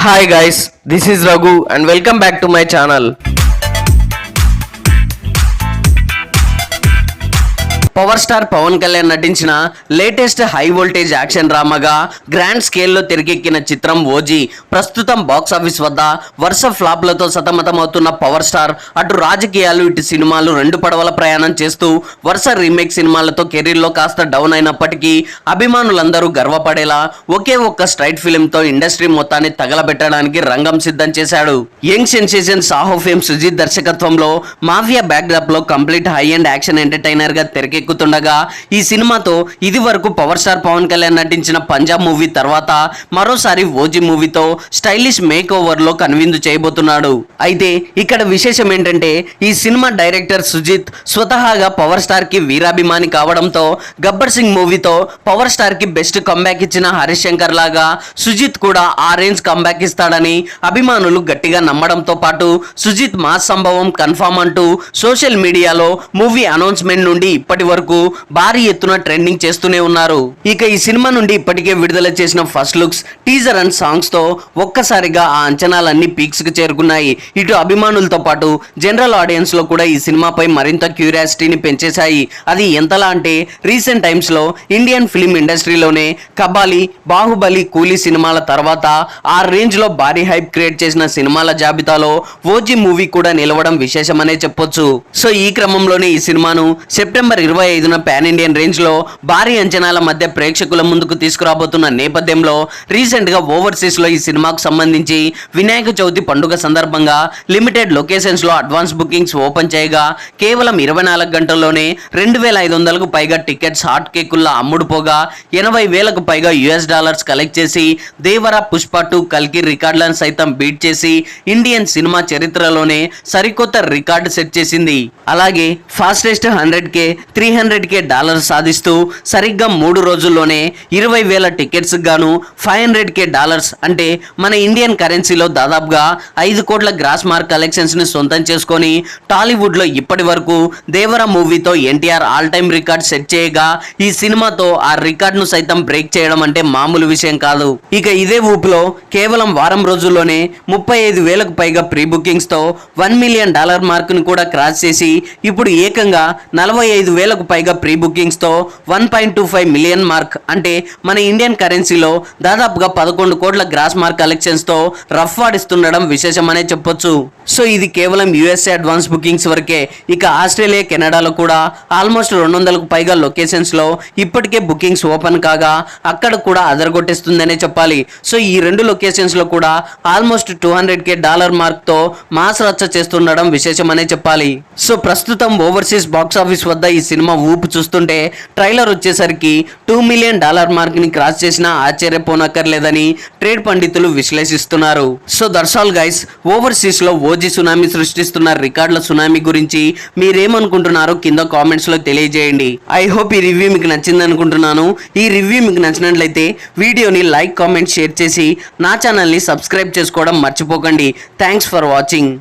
Hi guys, this is Raghu and welcome back to my channel. Power star Pawan Kalyan నటించిన latest high voltage action డ్రామాగా grand స్కేల్లో తెరకెక్కిన చిత్రం OG ప్రస్తుతం box office వద్ద వరుస ఫ్లాప్లతో సతమతమవుతున్న పవర్ స్టార్ అటు రాజకీయాలు ఇటు సినిమాలు రెండు పడవల ప్రయాణం చేస్తూ వరుస రీమేక్ సినిమాలతో కెరీర్లో కాస్త డౌన్ అయినప్పటికీ అభిమానులందరూ గర్వపడేలా ఒకే ఒక్క స్ట్రైట్ ఫిల్మ్తో ఇండస్ట్రీ మొత్తాన్ని తగలబెట్టడానికి రంగం సిద్ధం చేశాడు. Young sensation Saaho fame Sujeeth దర్శకత్వంలో మాఫియా బ్యాక్డ్రాప్ లో complete high and action entertainer గా తెరకెక్కి ఈ సినిమాతో ఇది వరకు పవర్ స్టార్ పవన్ కళ్యాణ్ నటించిన పంజాబ్ మూవీ తర్వాత మరోసారి ఓజీ మూవీతో స్టైలిష్ మేక్ ఓవర్ లో కనువిందు చేయబోతున్నాడు. అయితే ఇక్కడ విశేషం ఏంటంటే ఈ సినిమా డైరెక్టర్ సుజిత్ స్వతహాగా పవర్ స్టార్ కి వీరాభిమాని కావడంతో గబ్బర్ సింగ్ మూవీతో పవర్ స్టార్ కి బెస్ట్ కంబ్యాక్ ఇచ్చిన హరీష్ శంకర్ లాగా సుజిత్ కూడా ఆ రేంజ్ కంబ్యాక్ ఇస్తాడని అభిమానులు గట్టిగా నమ్మడంతో పాటు సుజిత్ మాస్ సంభవం కన్ఫర్మ్ అంటూ సోషల్ మీడియాలో మూవీ అనౌన్స్మెంట్ నుండి ఇప్పటి వరకు భారీ ఎత్తున ట్రెండింగ్ చేస్తూనే ఉన్నారు. ఇక ఈ సినిమా నుండి ఇప్పటికే విడుదల చేసిన first looks, teaser and songs తో ఒక్కసారిగా ఆ అంచనాలన్నీ పీక్స్ కి చేరుకున్నాయి. ఇటు అభిమానులతో పాటు జనరల్ ఆడియన్స్ లో కూడా ఈ సినిమాపై మరింత క్యూరియాసిటీని పెంచేశాయి. అది ఎంతలా అంటే రీసెంట్ టైమ్స్ లో ఇండియన్ ఫిలిం ఇండస్ట్రీలోనే కబాలి, బాహుబలి, కూలీ సినిమాల తర్వాత ఆ రేంజ్ లో భారీ హైప్ క్రియేట్ చేసిన సినిమాల జాబితాలో ఓజీ మూవీ కూడా నిలవడం విశేషమనే చెప్పొచ్చు. సో ఈ క్రమంలోనే ఈ సినిమాను సెప్టెంబర్ 25న పాన్ ఇండియన్ రేంజ్ లో భారీ అంచనాల మధ్య ప్రేక్షకుల ముందుకు తీసుకురాబోతున్న నేపథ్యంలో రీసెంట్ గా ఓవర్సీస్ లో ఈ సినిమాకు సంబంధించి వినాయక చవితి పండుగ సందర్భంగా లిమిటెడ్ లొకేషన్స్ లో అడ్వాన్స్ బుకింగ్స్ ఓపెన్ చేయగా కేవలం 24 గంటల్లోనే 2500కు పైగా టికెట్స్ హాట్ కేకుల్లా అమ్ముడుపోగా 80,000కు పైగా US$ కలెక్ట్ చేసి దేవరా, పుష్ప 2, కల్కి రికార్డులను సైతం బీట్ చేసి ఇండియన్ సినిమా చరిత్రలోనే సరికొత్త రికార్డు సెట్ చేసింది. అలాగే ఫాస్టెస్ట్ 100K, 300K డాలర్ సాధిస్తూ సరిగ్గా 3 రోజుల్లోనే 20,000 టికెట్స్ గాను 500K డాలర్స్ అంటే మన ఇండియన్ కరెన్సీలో దాదాపుగా 5 కోట్ల గ్రాస్ మార్క్ కలెక్షన్స్ ని సొంతం చేసుకొని టాలీవుడ్ లో ఇప్పటి వరకు దేవరా మూవీతో NTR all time record set చేయగా ఈ సినిమాతో ఆ రికార్డ్ ను సైతం బ్రేక్ చేయడం అంటే మామూలు విషయం కాదు. ఇక ఇదే ఊపులో కేవలం వారం రోజుల్లోనే 35,000కు పైగా ప్రీ బుకింగ్స్ తో $1 మిలియన్ మార్క్ ను కూడా క్రాస్ చేసి ఇప్పుడు ఏకంగా 45,000కు పైగా ప్రీ బుకింగ్స్ తో 1.25 మిలియన్ మార్క్ అంటే మన ఇండియన్ కరెన్సీలో దాదాపుగా 11 కోట్ల గ్రాస్ మార్క్ కలెక్షన్స్ తో రఫ్ ఆడిస్తుండడం విశేషమనే చెప్పొచ్చు. సో ఇది కేవలం USA అడ్వాన్స్ బుకింగ్స్ వరకే. ఇక ఆస్ట్రేలియా, కెనడాలో కూడా ఆల్మోస్ట్ 200కు పైగా లొకేషన్స్ లో ఇప్పటికే బుకింగ్స్ ఓపెన్ కాగా అక్కడ కూడా అదరగొట్టేస్తుందనే చెప్పాలి. సో ఈ రెండు లొకేషన్స్ లో కూడా ఆల్మోస్ట్ $200K మార్క్ తో మాస్ రచ్చ చేస్తుండడం విశేషమనే చెప్పాలి. సో ప్రస్తుతం ఓవర్సీస్ బాక్స్ ఆఫీస్ వద్ద ఈ సినిమా ఊపు చూస్తుంటే ట్రైలర్ వచ్చేసరికి $2 మిలియన్ మార్క్ ని క్రాస్ చేసినా ఆశ్చర్యపోనక్కర్లేదని ట్రేడ్ పండితులు విశ్లేషిస్తున్నారు. So that's all guys, overseas లో ఓజీ సునామీ సృష్టిస్తున్న రికార్డుల సునామీ గురించి మీరేమనుకుంటున్నారో కింద కామెంట్స్ లో తెలియజేయండి. ఐ హోప్ ఈ రివ్యూ మీకు నచ్చింది అనుకుంటున్నాను. ఈ రివ్యూ మీకు నచ్చినట్లయితే వీడియోని లైక్, కామెంట్, షేర్ చేసి నా ఛానల్ని సబ్స్క్రైబ్ చేసుకోవడం మర్చిపోకండి. Thanks for watching.